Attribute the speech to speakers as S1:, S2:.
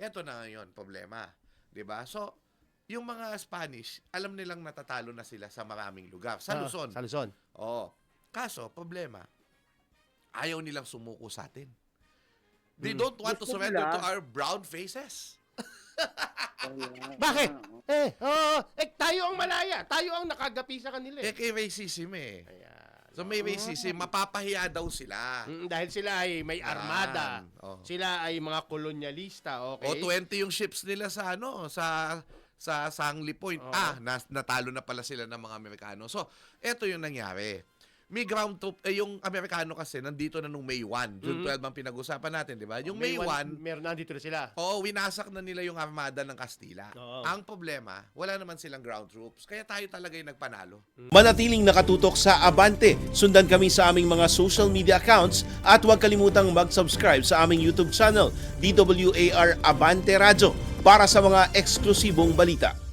S1: Eto na ngayon, problema. 'Di ba? So, yung mga Spanish, alam nilang natatalo na sila sa maraming lugar. Sa Luzon.
S2: Sa Luzon.
S1: Oo. Kaso, problema, ayaw nilang sumuko sa atin. They don't want to
S3: Gusto
S1: surrender to
S3: nila.
S1: our brown faces.
S2: Bakit? Tayo ang malaya. Tayo ang nakagapi sa kanila.
S1: Kay racism eh.
S2: Ayan.
S1: So may racism, mapapahiya daw sila.
S2: Dahil sila ay may armada.
S1: Yan. Oh.
S2: Sila ay mga kolonyalista, okay?
S1: O 20 yung ships nila sa sa Sangli Point.
S2: Oo.
S1: Natalo na pala sila ng mga Amerikano. So, eto yung nangyari. May ground troop, yung Amerikano kasi nandito na nung May 1. June 12 ang pinag-usapan natin, di ba? Yung May 1,
S2: meron nandito na sila.
S1: winasak na nila yung armada ng Kastila.
S2: Oo.
S1: Ang problema, wala naman silang ground troops. Kaya tayo talaga yung nagpanalo.
S4: Manatiling nakatutok sa Abante. Sundan kami sa aming mga social media accounts at huwag kalimutang mag-subscribe sa aming YouTube channel, DWAR Abante Radyo, para sa mga eksklusibong balita.